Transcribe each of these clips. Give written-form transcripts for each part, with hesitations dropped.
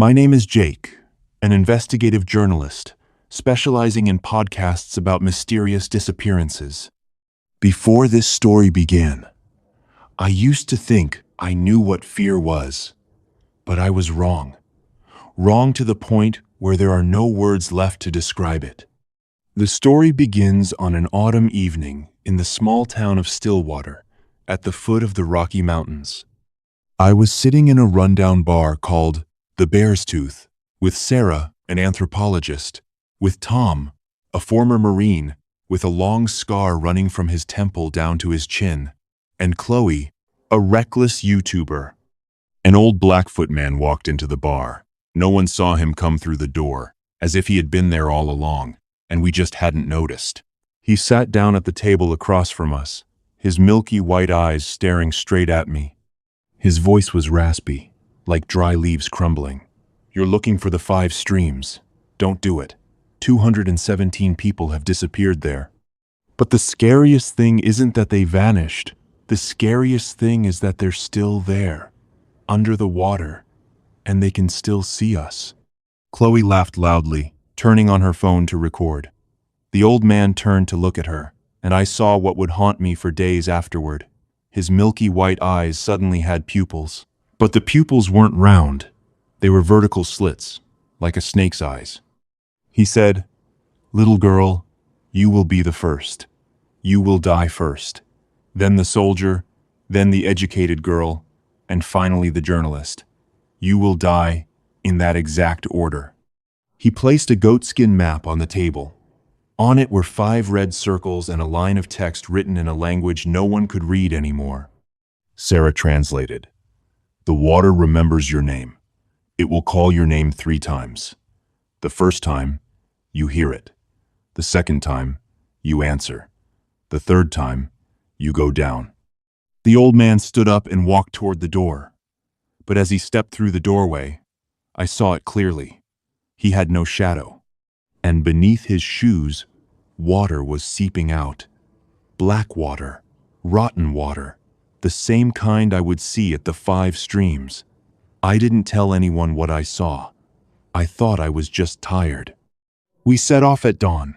My name is Jake, an investigative journalist specializing in podcasts about mysterious disappearances. Before this story began, I used to think I knew what fear was, but I was wrong. Wrong to the point where there are no words left to describe it. The story begins on an autumn evening in the small town of Stillwater, at the foot of the Rocky Mountains. I was sitting in a rundown bar called The Bear's Tooth, with Sarah, an anthropologist, with Tom, a former Marine with a long scar running from his temple down to his chin, and Chloe, a reckless YouTuber. An old Blackfoot man walked into the bar. No one saw him come through the door, as if he had been there all along, and we just hadn't noticed. He sat down at the table across from us, his milky white eyes staring straight at me. His voice was raspy, like dry leaves crumbling. "You're looking for the 5 streams. Don't do it. 217 people have disappeared there." But the scariest thing isn't that they vanished. The scariest thing is that they're still there, under the water, and they can still see us. Chloe laughed loudly, turning on her phone to record. The old man turned to look at her, and I saw what would haunt me for days afterward. His milky white eyes suddenly had pupils. But the pupils weren't round. They were vertical slits, like a snake's eyes. He said, "Little girl, you will be the first. You will die first. Then the soldier, then the educated girl, and finally the journalist. You will die in that exact order." He placed a goatskin map on the table. On it were 5 red circles and a line of text written in a language no one could read anymore. Sarah translated. "The water remembers your name. It will call your name 3 times. The first time, you hear it. The second time, you answer. The third time, you go down." The old man stood up and walked toward the door. But as he stepped through the doorway, I saw it clearly. He had no shadow. And beneath his shoes, water was seeping out. Black water, rotten water, the same kind I would see at the 5 streams. I didn't tell anyone what I saw. I thought I was just tired. We set off at dawn.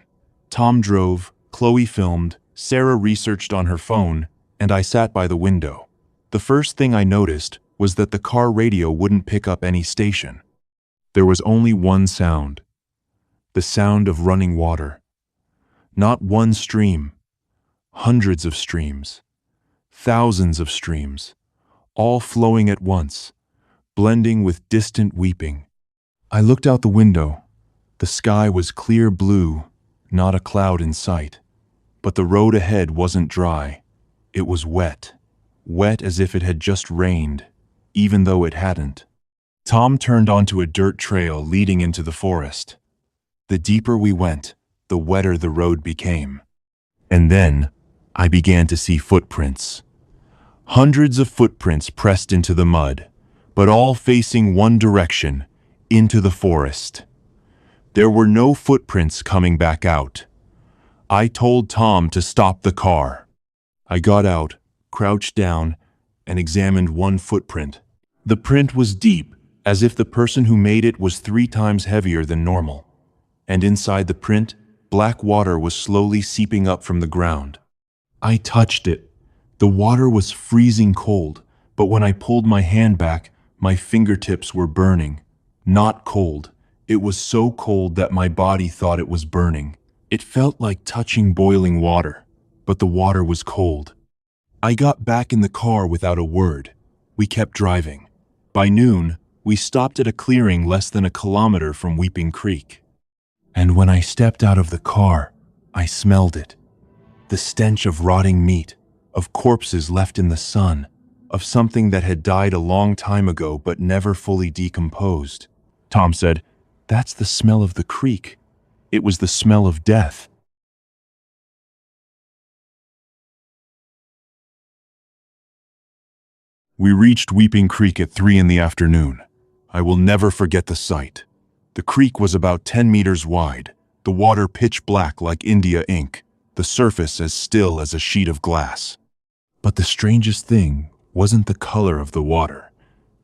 Tom drove, Chloe filmed, Sarah researched on her phone, and I sat by the window. The first thing I noticed was that the car radio wouldn't pick up any station. There was only one sound. The sound of running water. Not one stream. Hundreds of streams. Thousands of streams. All flowing at once, blending with distant weeping. I looked out the window. The sky was clear blue, not a cloud in sight. But the road ahead wasn't dry. It was wet. Wet as if it had just rained, even though it hadn't. Tom turned onto a dirt trail leading into the forest. The deeper we went, the wetter the road became. And then I began to see footprints. Hundreds of footprints pressed into the mud, but all facing one direction, into the forest. There were no footprints coming back out. I told Tom to stop the car. I got out, crouched down, and examined one footprint. The print was deep, as if the person who made it was 3 times heavier than normal. And inside the print, black water was slowly seeping up from the ground. I touched it. The water was freezing cold, but when I pulled my hand back, my fingertips were burning. Not cold. It was so cold that my body thought it was burning. It felt like touching boiling water, but the water was cold. I got back in the car without a word. We kept driving. By noon, we stopped at a clearing less than a kilometer from Weeping Creek. And when I stepped out of the car, I smelled it. The stench of rotting meat, of corpses left in the sun, of something that had died a long time ago but never fully decomposed. Tom said, "That's the smell of the creek." It was the smell of death. We reached Weeping Creek at 3 in the afternoon. I will never forget the sight. The creek was about 10 meters wide, the water pitch black like India ink, the surface as still as a sheet of glass. But the strangest thing wasn't the color of the water.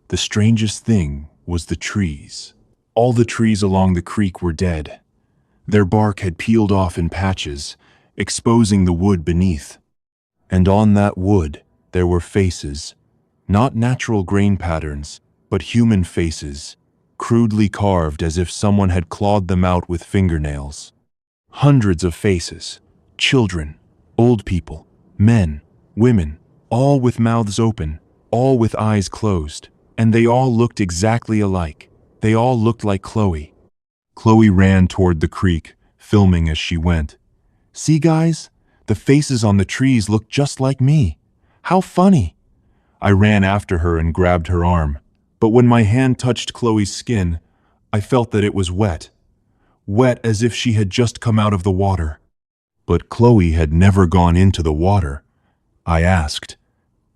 The strangest thing was the trees. All the trees along the creek were dead. Their bark had peeled off in patches, exposing the wood beneath. And on that wood, there were faces, not natural grain patterns, but human faces, crudely carved as if someone had clawed them out with fingernails. Hundreds of faces, children, old people, men, women, all with mouths open, all with eyes closed, and they all looked exactly alike. They all looked like Chloe. Chloe ran toward the creek, filming as she went. "See, guys? The faces on the trees look just like me. How funny!" I ran after her and grabbed her arm, but when my hand touched Chloe's skin, I felt that it was wet. Wet as if she had just come out of the water. But Chloe had never gone into the water. I asked,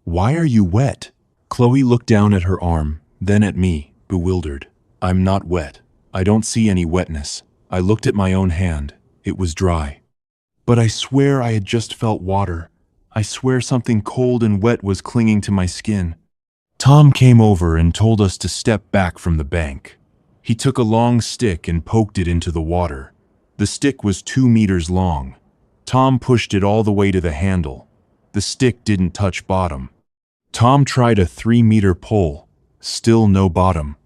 "Why are you wet?" Chloe looked down at her arm, then at me, bewildered. "I'm not wet. I don't see any wetness." I looked at my own hand. It was dry. But I swear I had just felt water. I swear something cold and wet was clinging to my skin. Tom came over and told us to step back from the bank. He took a long stick and poked it into the water. The stick was 2 meters long. Tom pushed it all the way to the handle. The stick didn't touch bottom. Tom tried a 3-meter pull. Still no bottom.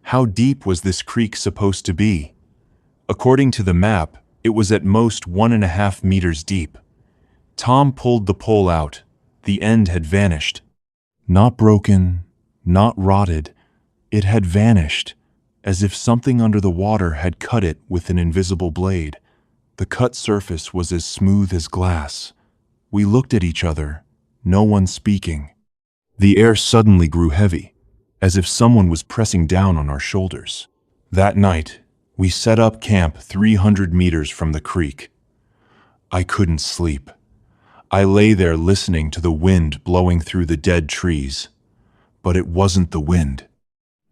How deep was this creek supposed to be? According to the map, it was at most 1.5 meters deep. Tom pulled the pole out. The end had vanished. Not broken, not rotted. It had vanished, as if something under the water had cut it with an invisible blade. The cut surface was as smooth as glass. We looked at each other, no one speaking. The air suddenly grew heavy, as if someone was pressing down on our shoulders. That night, we set up camp 300 meters from the creek. I couldn't sleep. I lay there listening to the wind blowing through the dead trees. But it wasn't the wind.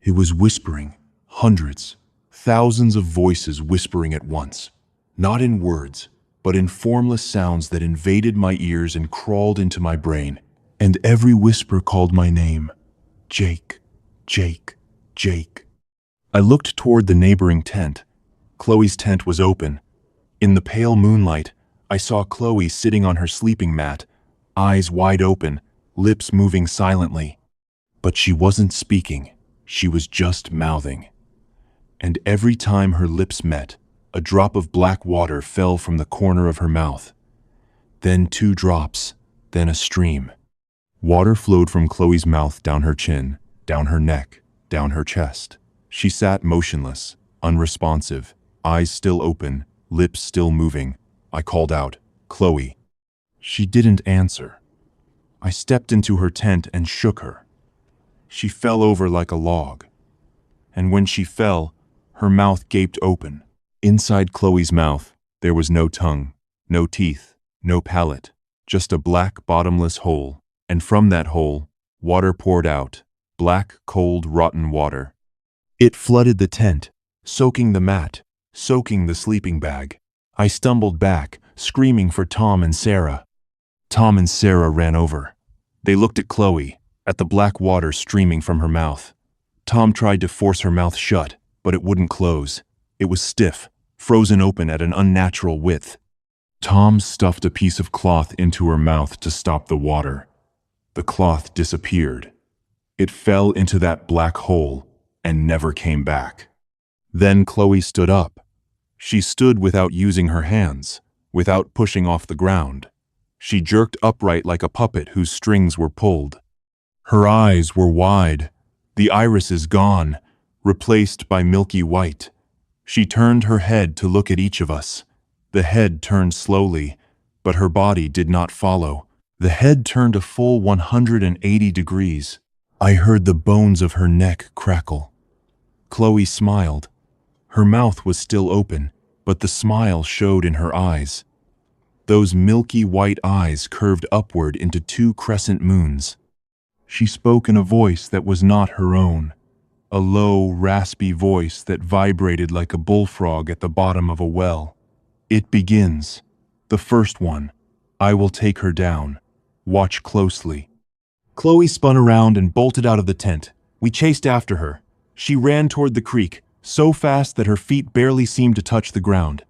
It was whispering, hundreds, thousands of voices whispering at once, not in words, but in formless sounds that invaded my ears and crawled into my brain, and every whisper called my name. Jake, Jake, Jake. I looked toward the neighboring tent. Chloe's tent was open. In the pale moonlight, I saw Chloe sitting on her sleeping mat, eyes wide open, lips moving silently. But she wasn't speaking, she was just mouthing. And every time her lips met, a drop of black water fell from the corner of her mouth. Then 2 drops, then a stream. Water flowed from Chloe's mouth down her chin, down her neck, down her chest. She sat motionless, unresponsive, eyes still open, lips still moving. I called out, "Chloe." She didn't answer. I stepped into her tent and shook her. She fell over like a log. And when she fell, her mouth gaped open. Inside Chloe's mouth, there was no tongue, no teeth, no palate, just a black, bottomless hole. And from that hole, water poured out, black, cold, rotten water. It flooded the tent, soaking the mat, soaking the sleeping bag. I stumbled back, screaming for Tom and Sarah. Tom and Sarah ran over. They looked at Chloe, at the black water streaming from her mouth. Tom tried to force her mouth shut, but it wouldn't close. It was stiff, frozen open at an unnatural width. Tom stuffed a piece of cloth into her mouth to stop the water. The cloth disappeared. It fell into that black hole and never came back. Then Chloe stood up. She stood without using her hands, without pushing off the ground. She jerked upright like a puppet whose strings were pulled. Her eyes were wide, the irises gone, replaced by milky white. She turned her head to look at each of us. The head turned slowly, but her body did not follow. The head turned a full 180 degrees. I heard the bones of her neck crackle. Chloe smiled. Her mouth was still open, but the smile showed in her eyes. Those milky white eyes curved upward into 2 crescent moons. She spoke in a voice that was not her own, a low, raspy voice that vibrated like a bullfrog at the bottom of a well. "It begins. The first one. I will take her down. Watch closely." Chloe spun around and bolted out of the tent. We chased after her. She ran toward the creek, so fast that her feet barely seemed to touch the ground.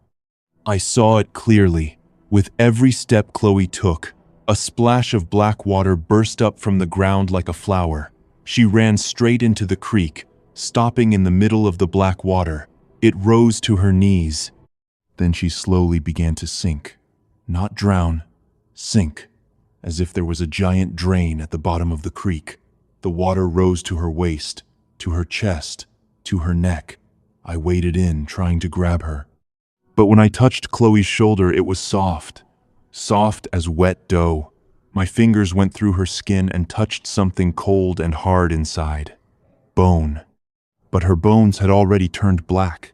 I saw it clearly. With every step Chloe took, a splash of black water burst up from the ground like a flower. She ran straight into the creek, stopping in the middle of the black water. It rose to her knees. Then she slowly began to sink. Not drown, sink, as if there was a giant drain at the bottom of the creek. The water rose to her waist, to her chest, to her neck. I waded in, trying to grab her. But when I touched Chloe's shoulder, it was soft. Soft as wet dough. My fingers went through her skin and touched something cold and hard inside. Bone. But her bones had already turned black.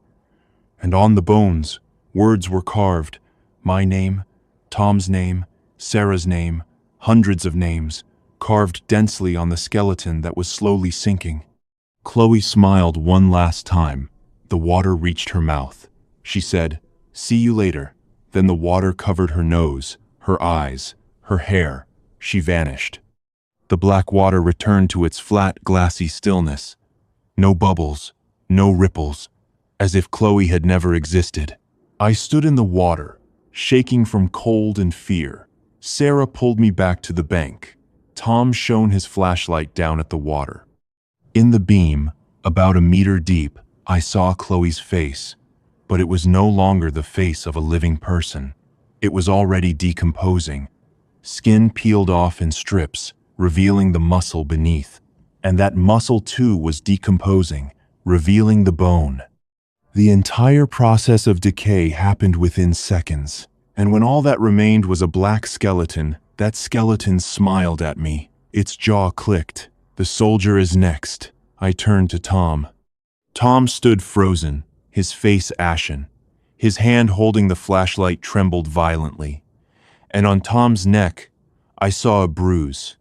And on the bones, words were carved. My name, Tom's name, Sarah's name, hundreds of names, carved densely on the skeleton that was slowly sinking. Chloe smiled one last time. The water reached her mouth. She said, "See you later." Then the water covered her nose, her eyes, her hair. She vanished. The black water returned to its flat, glassy stillness. No bubbles, no ripples, as if Chloe had never existed. I stood in the water, shaking from cold and fear. Sarah pulled me back to the bank. Tom shone his flashlight down at the water. In the beam, about a meter deep, I saw Chloe's face, but it was no longer the face of a living person. It was already decomposing. Skin peeled off in strips, revealing the muscle beneath. And that muscle too was decomposing, revealing the bone. The entire process of decay happened within seconds. And when all that remained was a black skeleton, that skeleton smiled at me. Its jaw clicked. "The soldier is next." I turned to Tom. Tom stood frozen, his face ashen. His hand holding the flashlight trembled violently. And on Tom's neck, I saw a bruise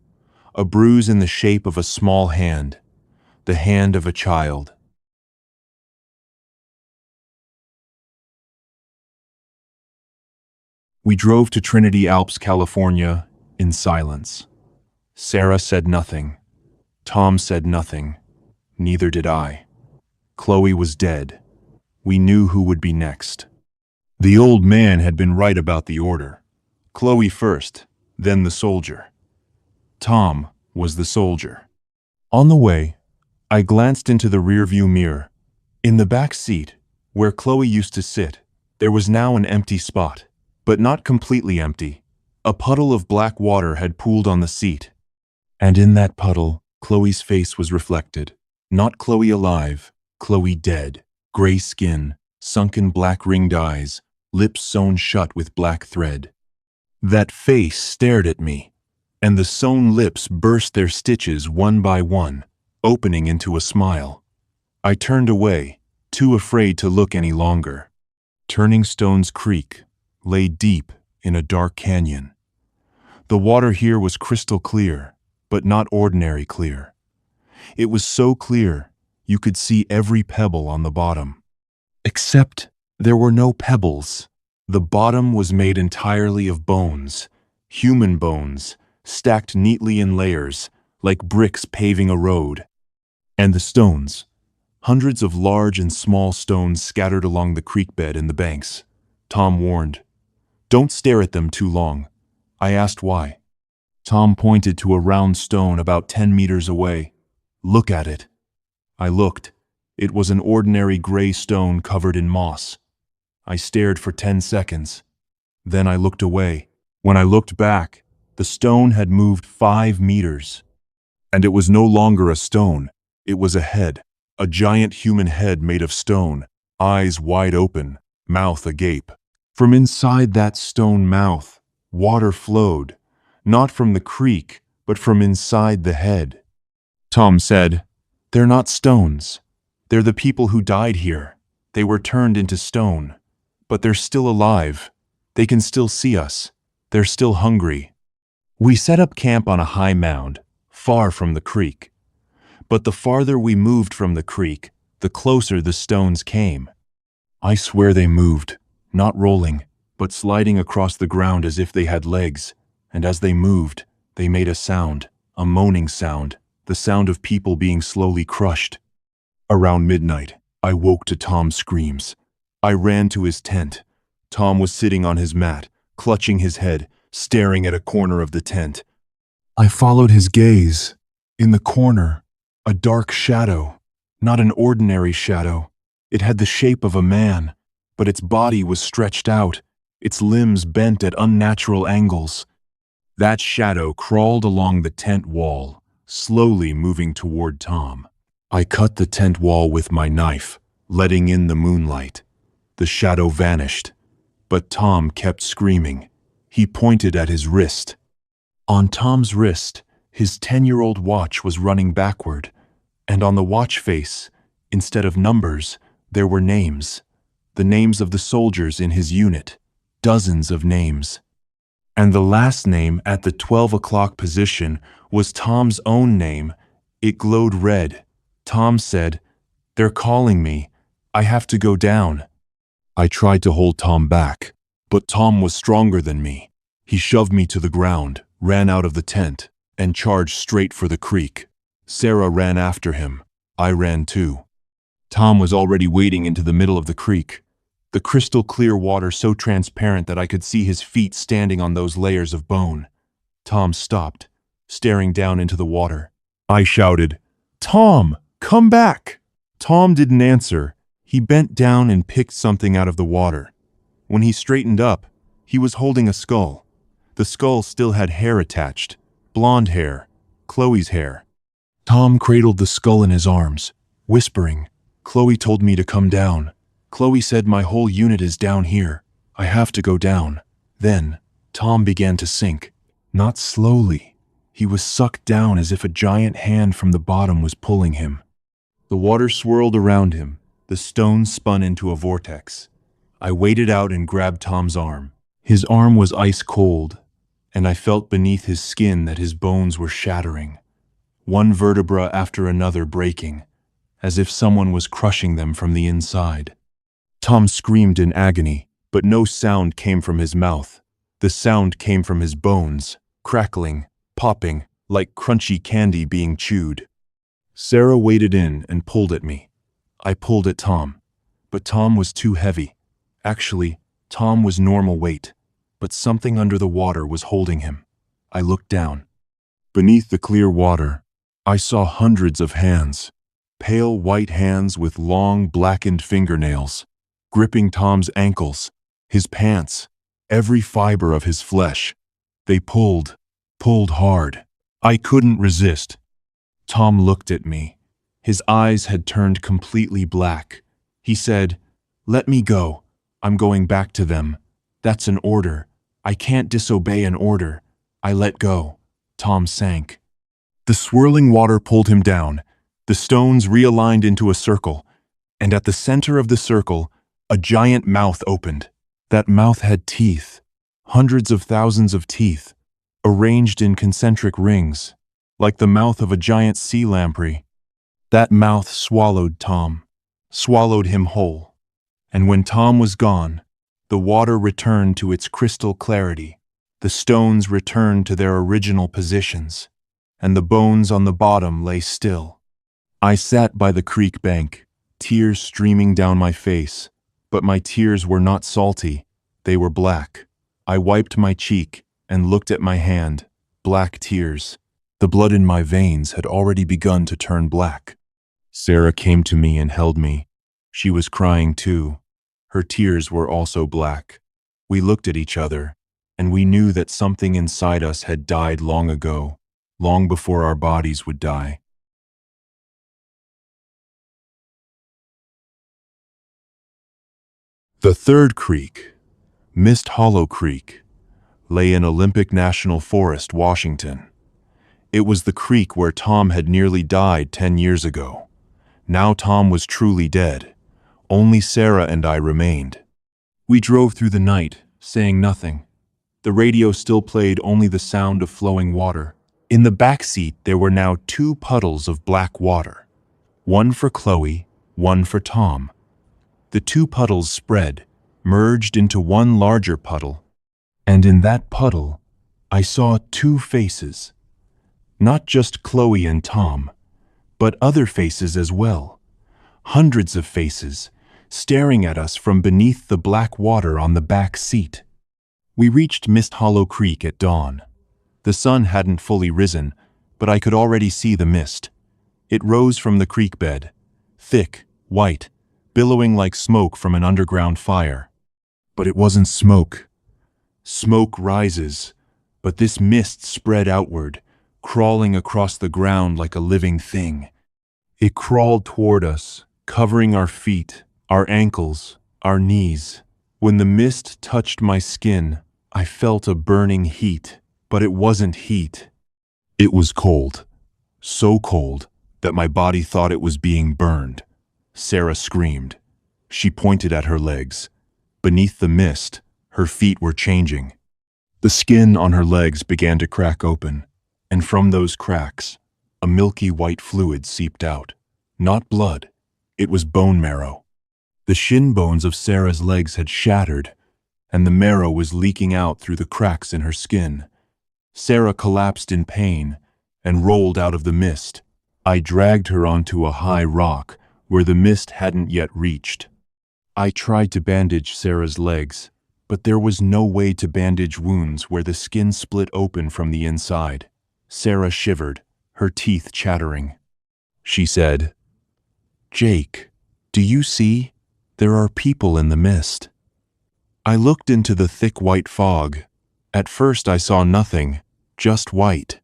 in the shape of a small hand, the hand of a child. We drove to Trinity Alps, California, in silence. Sarah said nothing. Tom said nothing. Neither did I. Chloe was dead. We knew who would be next. The old man had been right about the order. Chloe first, then the soldier. Tom was the soldier. On the way, I glanced into the rearview mirror. In the back seat, where Chloe used to sit, there was now an empty spot, but not completely empty. A puddle of black water had pooled on the seat. And in that puddle, Chloe's face was reflected. Not Chloe alive, Chloe dead. Gray skin, sunken black ringed eyes, lips sewn shut with black thread. That face stared at me, and the sewn lips burst their stitches one by one, opening into a smile. I turned away, too afraid to look any longer. Turning Stones Creek lay deep in a dark canyon. The water here was crystal clear, but not ordinary clear. It was so clear, you could see every pebble on the bottom. Except there were no pebbles. The bottom was made entirely of bones, human bones, stacked neatly in layers, like bricks paving a road. And the stones, hundreds of large and small stones scattered along the creek bed and the banks. Tom warned, "Don't stare at them too long." I asked why. Tom pointed to a round stone about 10 meters away. "Look at it." I looked. It was an ordinary gray stone covered in moss. I stared for 10 seconds. Then I looked away. When I looked back, the stone had moved 5 meters. And it was no longer a stone. It was a head, a giant human head made of stone, eyes wide open, mouth agape. From inside that stone mouth, water flowed, not from the creek, but from inside the head. Tom said, "They're not stones. They're the people who died here. They were turned into stone. But they're still alive. They can still see us. They're still hungry." We set up camp on a high mound, far from the creek. But the farther we moved from the creek, the closer the stones came. I swear they moved, not rolling, but sliding across the ground as if they had legs. And as they moved, they made a sound, a moaning sound, the sound of people being slowly crushed. Around midnight, I woke to Tom's screams. I ran to his tent. Tom was sitting on his mat, clutching his head, staring at a corner of the tent. I followed his gaze. In the corner, a dark shadow. Not an ordinary shadow. It had the shape of a man, but its body was stretched out, its limbs bent at unnatural angles. That shadow crawled along the tent wall, slowly moving toward Tom. I cut the tent wall with my knife, letting in the moonlight. The shadow vanished, but Tom kept screaming. He pointed at his wrist. On Tom's wrist, his 10-year-old watch was running backward, and on the watch face, instead of numbers, there were names. The names of the soldiers in his unit. Dozens of names. And the last name at the 12 o'clock position was Tom's own name. It glowed red. Tom said, "They're calling me. I have to go down." I tried to hold Tom back, but Tom was stronger than me. He shoved me to the ground, ran out of the tent, and charged straight for the creek. Sarah ran after him. I ran too. Tom was already wading into the middle of the creek, the crystal clear water so transparent that I could see his feet standing on those layers of bone. Tom stopped, staring down into the water. I shouted, "Tom, come back!" Tom didn't answer. He bent down and picked something out of the water. When he straightened up, he was holding a skull. The skull still had hair attached, blonde hair, Chloe's hair. Tom cradled the skull in his arms, whispering, "Chloe told me to come down. Chloe said my whole unit is down here. I have to go down." Then, Tom began to sink. Not slowly. He was sucked down as if a giant hand from the bottom was pulling him. The water swirled around him. The stones spun into a vortex. I waded out and grabbed Tom's arm. His arm was ice cold, and I felt beneath his skin that his bones were shattering. One vertebra after another breaking, as if someone was crushing them from the inside. Tom screamed in agony, but no sound came from his mouth. The sound came from his bones, crackling, popping, like crunchy candy being chewed. Sarah waded in and pulled at me. I pulled at Tom, but Tom was too heavy. Actually, Tom was normal weight, but something under the water was holding him. I looked down. Beneath the clear water, I saw hundreds of hands, pale white hands with long blackened fingernails, gripping Tom's ankles, his pants, every fiber of his flesh. They pulled hard. I couldn't resist. Tom looked at me. His eyes had turned completely black. He said, "Let me go. I'm going back to them. That's an order. I can't disobey an order." I let go. Tom sank. The swirling water pulled him down. The stones realigned into a circle, and at the center of the circle, a giant mouth opened. That mouth had teeth, hundreds of thousands of teeth, arranged in concentric rings, like the mouth of a giant sea lamprey. That mouth swallowed Tom, swallowed him whole. And when Tom was gone, the water returned to its crystal clarity, the stones returned to their original positions, and the bones on the bottom lay still. I sat by the creek bank, tears streaming down my face, but my tears were not salty, they were black. I wiped my cheek and looked at my hand, black tears. The blood in my veins had already begun to turn black. Sarah came to me and held me. She was crying too. Her tears were also black. We looked at each other, and we knew that something inside us had died long ago, long before our bodies would die. The third creek, Mist Hollow Creek, lay in Olympic National Forest, Washington. It was the creek where Tom had nearly died 10 years ago. Now Tom was truly dead. Only Sarah and I remained. We drove through the night, saying nothing. The radio still played only the sound of flowing water. In the back seat there were now 2 puddles of black water. One for Chloe, one for Tom. The 2 puddles spread, merged into one larger puddle. And in that puddle, I saw 2 faces. Not just Chloe and Tom, but other faces as well. Hundreds of faces, staring at us from beneath the black water on the back seat. We reached Mist Hollow Creek at dawn. The sun hadn't fully risen, but I could already see the mist. It rose from the creek bed, thick, white, billowing like smoke from an underground fire. But it wasn't smoke. Smoke rises, but this mist spread outward, crawling across the ground like a living thing. It crawled toward us, covering our feet, our ankles, our knees. When the mist touched my skin, I felt a burning heat, but it wasn't heat. It was cold. So cold that my body thought it was being burned. Sarah screamed. She pointed at her legs. Beneath the mist, her feet were changing. The skin on her legs began to crack open, and from those cracks, a milky white fluid seeped out. Not blood, it was bone marrow. The shin bones of Sarah's legs had shattered, and the marrow was leaking out through the cracks in her skin. Sarah collapsed in pain and rolled out of the mist. I dragged her onto a high rock where the mist hadn't yet reached. I tried to bandage Sarah's legs, but there was no way to bandage wounds where the skin split open from the inside. Sarah shivered, her teeth chattering. She said, "Jake, do you see? There are people in the mist." I looked into the thick white fog. At first I saw nothing, just white.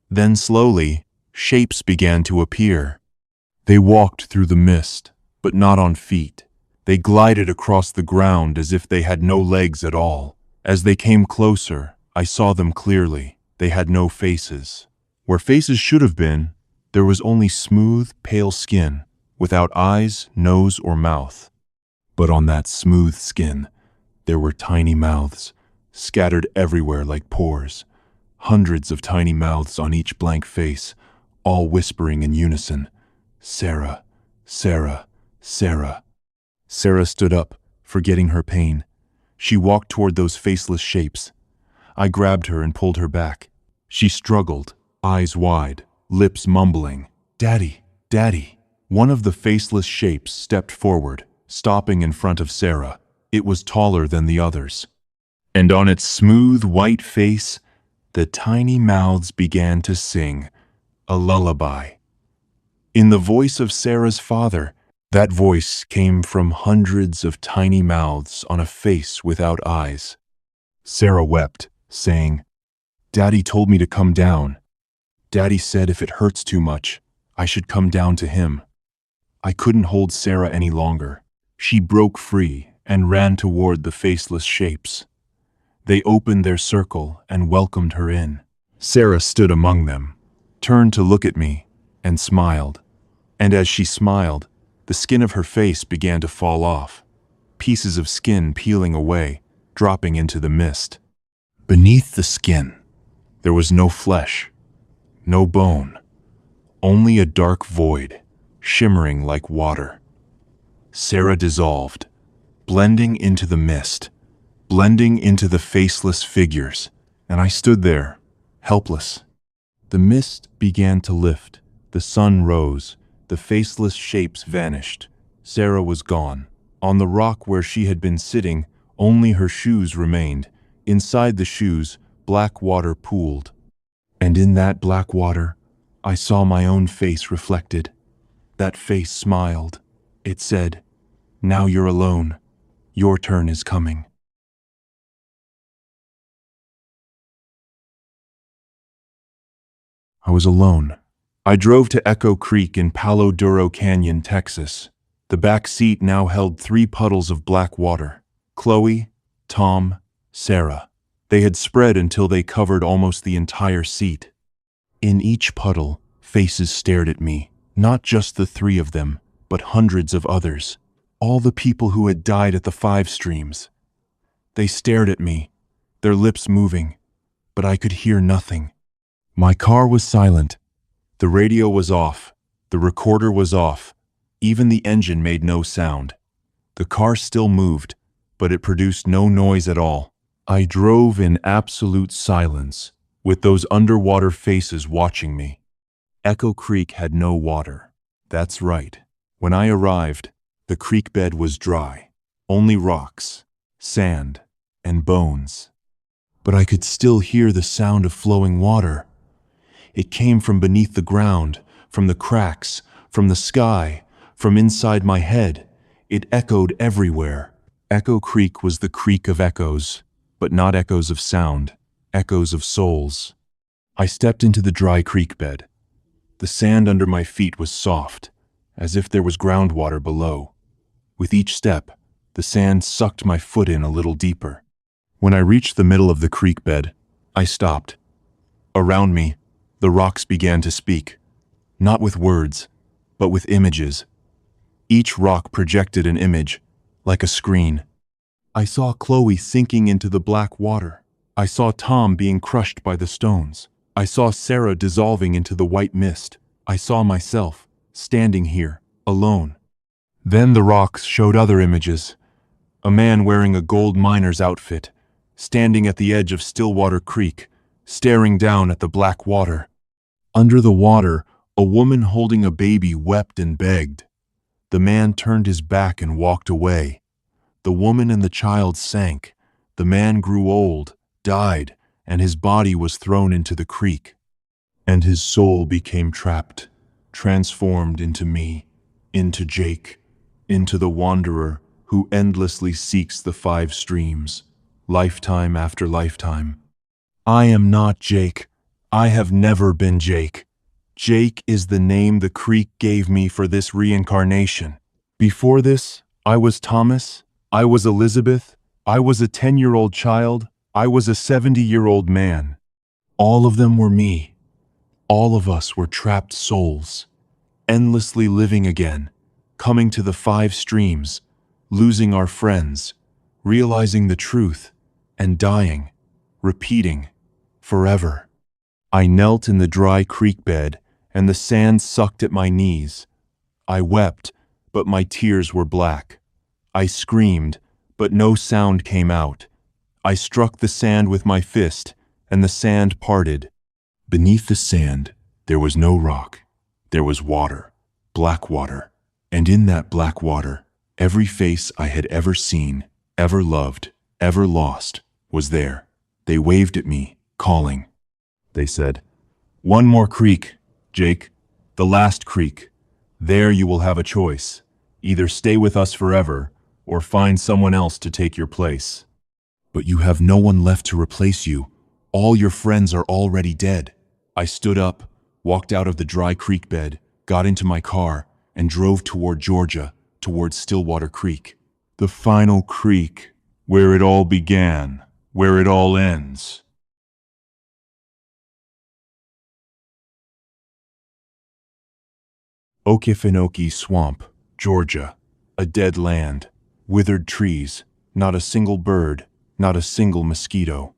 Then slowly, shapes began to appear. They walked through the mist, but not on feet. They glided across the ground as if they had no legs at all. As they came closer, I saw them clearly. They had no faces. Where faces should have been, there was only smooth, pale skin, without eyes, nose, or mouth. But on that smooth skin, there were tiny mouths, scattered everywhere like pores. Hundreds of tiny mouths on each blank face, all whispering in unison, "Sarah, Sarah, Sarah." Sarah stood up, forgetting her pain. She walked toward those faceless shapes. I grabbed her and pulled her back. She struggled, eyes wide, lips mumbling, "Daddy, Daddy." One of the faceless shapes stepped forward, stopping in front of Sarah. It was taller than the others. And on its smooth white face, the tiny mouths began to sing a lullaby. In the voice of Sarah's father, that voice came from hundreds of tiny mouths on a face without eyes. Sarah wept, saying, "Daddy told me to come down. Daddy said if it hurts too much, I should come down to him." I couldn't hold Sarah any longer. She broke free and ran toward the faceless shapes. They opened their circle and welcomed her in. Sarah stood among them, turned to look at me, and smiled. And as she smiled, the skin of her face began to fall off, pieces of skin peeling away, dropping into the mist. Beneath the skin, there was no flesh, no bone, only a dark void, shimmering like water. Sarah dissolved, blending into the mist, blending into the faceless figures, and I stood there, helpless. The mist began to lift, the sun rose, the faceless shapes vanished. Sarah was gone. On the rock where she had been sitting, only her shoes remained. Inside the shoes, black water pooled. And in that black water, I saw my own face reflected. That face smiled. It said, "Now you're alone. Your turn is coming." I was alone. I drove to Echo Creek in Palo Duro Canyon, Texas. The back seat now held 3 puddles of black water. Chloe, Tom, Sarah. They had spread until they covered almost the entire seat. In each puddle, faces stared at me, not just the 3 of them, but hundreds of others. All the people who had died at the 5 streams. They stared at me, their lips moving, but I could hear nothing. My car was silent. The radio was off. The recorder was off. Even the engine made no sound. The car still moved, but it produced no noise at all. I drove in absolute silence, with those underwater faces watching me. Echo Creek had no water. That's right. When I arrived, the creek bed was dry. Only rocks, sand, and bones. But I could still hear the sound of flowing water. It came from beneath the ground, from the cracks, from the sky, from inside my head. It echoed everywhere. Echo Creek was the creek of echoes, but not echoes of sound, echoes of souls. I stepped into the dry creek bed. The sand under my feet was soft, as if there was groundwater below. With each step, the sand sucked my foot in a little deeper. When I reached the middle of the creek bed, I stopped. Around me, the rocks began to speak, not with words, but with images. Each rock projected an image, like a screen. I saw Chloe sinking into the black water. I saw Tom being crushed by the stones. I saw Sarah dissolving into the white mist. I saw myself, standing here, alone. Then the rocks showed other images. A man wearing a gold miner's outfit, standing at the edge of Stillwater Creek, staring down at the black water. Under the water, a woman holding a baby wept and begged. The man turned his back and walked away. The woman and the child sank. The man grew old, died, and his body was thrown into the creek. And his soul became trapped, transformed into me, into Jake, into the wanderer who endlessly seeks the 5 streams, lifetime after lifetime. I am not Jake. I have never been Jake. Jake is the name the creek gave me for this reincarnation. Before this, I was Thomas, I was Elizabeth, I was a 10-year-old child, I was a 70-year-old man. All of them were me. All of us were trapped souls, endlessly living again, coming to the 5 streams, losing our friends, realizing the truth, and dying, repeating, forever. I knelt in the dry creek bed, and the sand sucked at my knees. I wept, but my tears were black. I screamed, but no sound came out. I struck the sand with my fist, and the sand parted. Beneath the sand, there was no rock. There was water, black water. And in that black water, every face I had ever seen, ever loved, ever lost, was there. They waved at me, calling. They said, "One more creek, Jake, the last creek. There you will have a choice. Either stay with us forever, or find someone else to take your place. But you have no one left to replace you. All your friends are already dead." I stood up, walked out of the dry creek bed, got into my car, and drove toward Georgia, toward Stillwater Creek. The final creek, where it all began, where it all ends. Okefenokee Swamp, Georgia. A dead land, withered trees, not a single bird, not a single mosquito.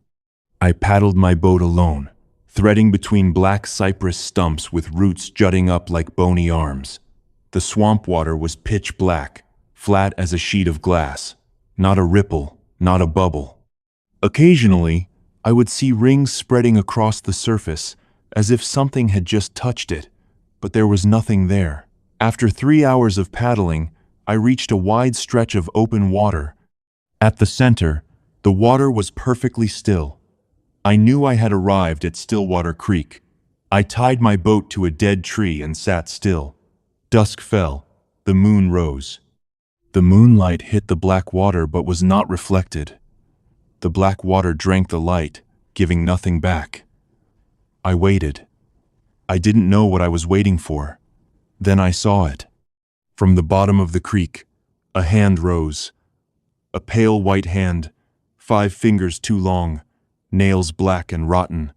I paddled my boat alone, threading between black cypress stumps with roots jutting up like bony arms. The swamp water was pitch black, flat as a sheet of glass, not a ripple, not a bubble. Occasionally, I would see rings spreading across the surface, as if something had just touched it, but there was nothing there. After 3 hours of paddling, I reached a wide stretch of open water. At the center, the water was perfectly still. I knew I had arrived at Stillwater Creek. I tied my boat to a dead tree and sat still. Dusk fell. The moon rose. The moonlight hit the black water but was not reflected. The black water drank the light, giving nothing back. I waited. I didn't know what I was waiting for. Then I saw it. From the bottom of the creek, a hand rose. A pale white hand, 5 fingers too long, nails black and rotten.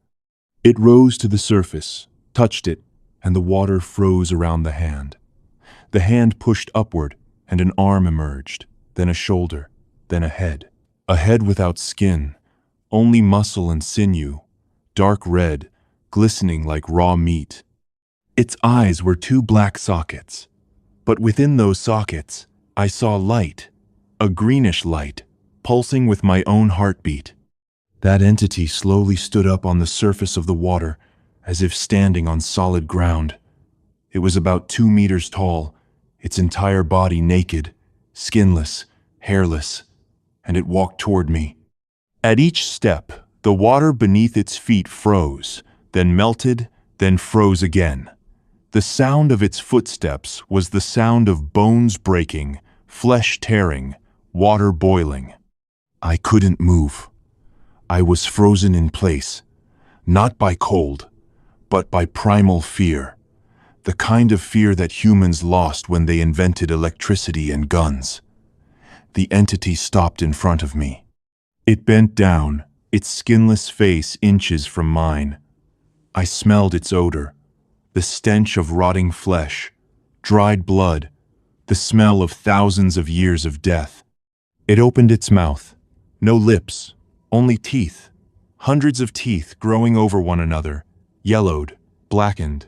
It rose to the surface, touched it, and the water froze around the hand. The hand pushed upward, and an arm emerged, then a shoulder, then a head. A head without skin, only muscle and sinew, dark red, glistening like raw meat. Its eyes were 2 black sockets, but within those sockets, I saw light, a greenish light, pulsing with my own heartbeat. That entity slowly stood up on the surface of the water, as if standing on solid ground. It was about 2 meters tall. its entire body naked, skinless, hairless, and it walked toward me. At each step, the water beneath its feet froze, then melted, then froze again. The sound of its footsteps was the sound of bones breaking, flesh tearing, water boiling. I couldn't move. I was frozen in place, not by cold, but by primal fear, the kind of fear that humans lost when they invented electricity and guns. The entity stopped in front of me. It bent down, its skinless face inches from mine. I smelled its odor, the stench of rotting flesh, dried blood, the smell of thousands of years of death. It opened its mouth. No lips, only teeth. Hundreds of teeth growing over one another, yellowed, blackened.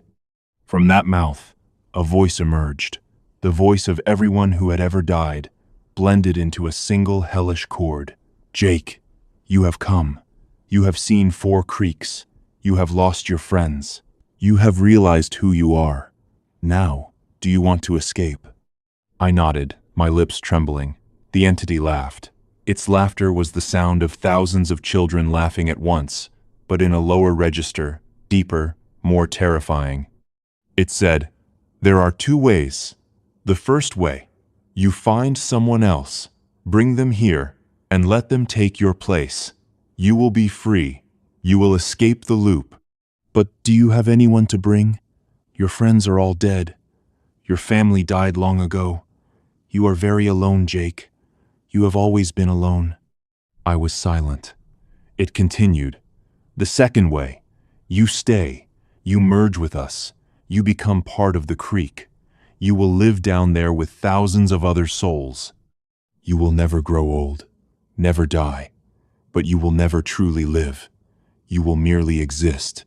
From that mouth, a voice emerged, the voice of everyone who had ever died, blended into a single hellish chord. Jake, you have come. You have seen 4 creeks. You have lost your friends. You have realized who you are. Now, do you want to escape? I nodded, my lips trembling. The entity laughed. Its laughter was the sound of thousands of children laughing at once, but in a lower register, deeper, more terrifying. It said, "There are 2 ways. The first way, you find someone else, bring them here, and let them take your place. You will be free. You will escape the loop. But do you have anyone to bring? Your friends are all dead. Your family died long ago. You are very alone, Jake. You have always been alone." I was silent. It continued. "The second way, you stay. You merge with us. You become part of the creek. You will live down there with thousands of other souls. You will never grow old, never die, but you will never truly live. You will merely exist.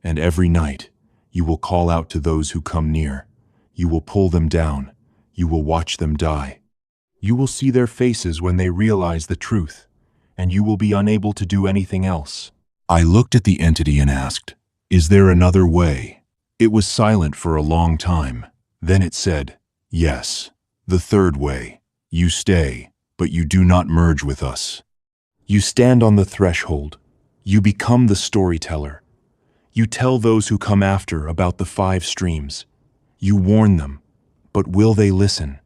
And every night, you will call out to those who come near. You will pull them down. You will watch them die. You will see their faces when they realize the truth, and you will be unable to do anything else." I looked at the entity and asked, "Is there another way?" It was silent for a long time. Then it said, "Yes, the third way. You stay, but you do not merge with us. You stand on the threshold. You become the storyteller. You tell those who come after about the 5 streams. You warn them, but will they listen?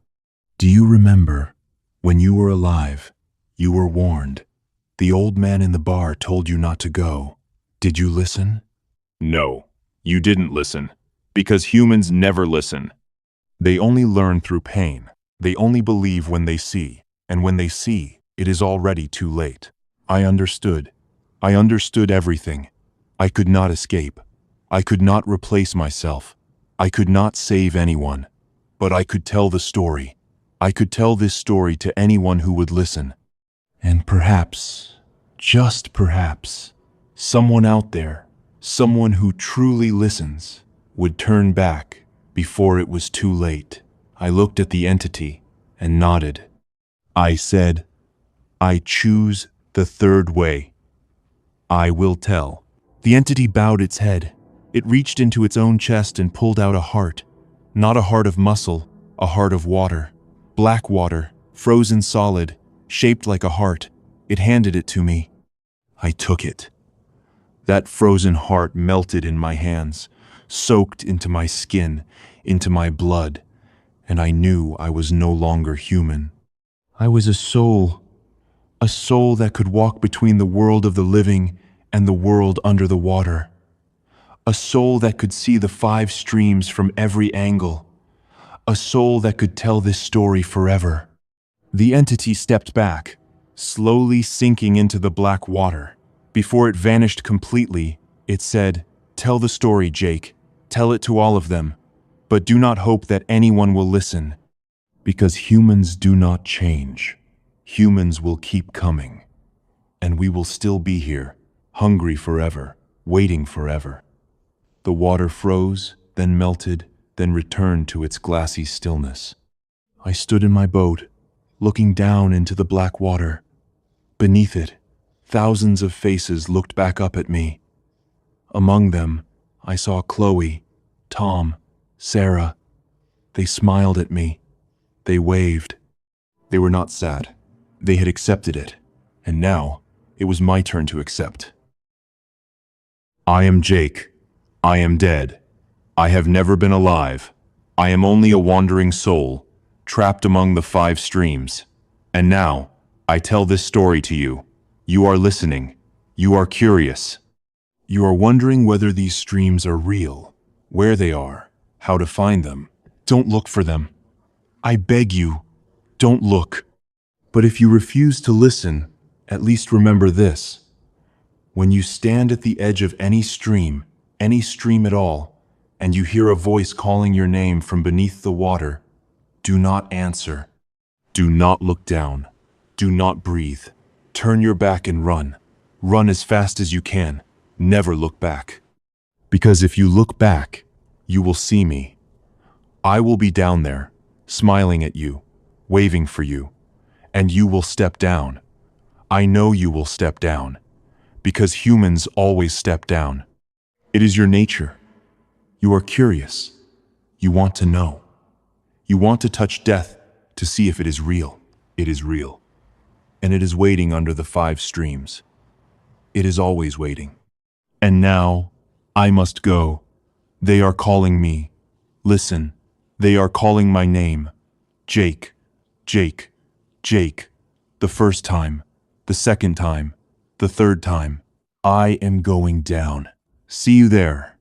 Do you remember, when you were alive, you were warned. The old man in the bar told you not to go. Did you listen?" "No, you didn't listen, because humans never listen. They only learn through pain. They only believe when they see, and when they see, it is already too late." I understood. I understood everything. I could not escape. I could not replace myself. I could not save anyone. But I could tell the story. I could tell this story to anyone who would listen. And perhaps, just perhaps, someone out there, someone who truly listens, would turn back before it was too late. I looked at the entity and nodded. I said, "I choose the third way. I will tell." The entity bowed its head. It reached into its own chest and pulled out a heart. Not a heart of muscle, a heart of water. Black water, frozen solid, shaped like a heart. It handed it to me. I took it. That frozen heart melted in my hands, soaked into my skin, into my blood, and I knew I was no longer human. I was a soul that could walk between the world of the living and the world under the water. A soul that could see the 5 streams from every angle. A soul that could tell this story forever. The entity stepped back, slowly sinking into the black water. Before it vanished completely, it said, "Tell the story, Jake. Tell it to all of them. But do not hope that anyone will listen. Because humans do not change. Humans will keep coming. And we will still be here, hungry forever, waiting forever." The water froze, then melted, then returned to its glassy stillness. I stood in my boat, looking down into the black water. Beneath it, thousands of faces looked back up at me. Among them, I saw Chloe, Tom, Sarah. They smiled at me. They waved. They were not sad. They had accepted it. And now, it was my turn to accept. I am Jake. I am dead. I have never been alive. I am only a wandering soul, trapped among the 5 streams. And now, I tell this story to you. You are listening. You are curious. You are wondering whether these streams are real, where they are, how to find them. Don't look for them. I beg you, don't look. But if you refuse to listen, at least remember this. When you stand at the edge of any stream at all, and you hear a voice calling your name from beneath the water, do not answer. Do not look down. Do not breathe. Turn your back and run. Run as fast as you can. Never look back. Because if you look back, you will see me. I will be down there, smiling at you, waving for you, and you will step down. I know you will step down, because humans always step down. It is your nature. You are curious. You want to know. You want to touch death to see if it is real. It is real. And it is waiting under the 5 streams. It is always waiting. And now, I must go. They are calling me. Listen, they are calling my name. Jake, Jake, Jake. The first time, the second time, the third time. I am going down. See you there.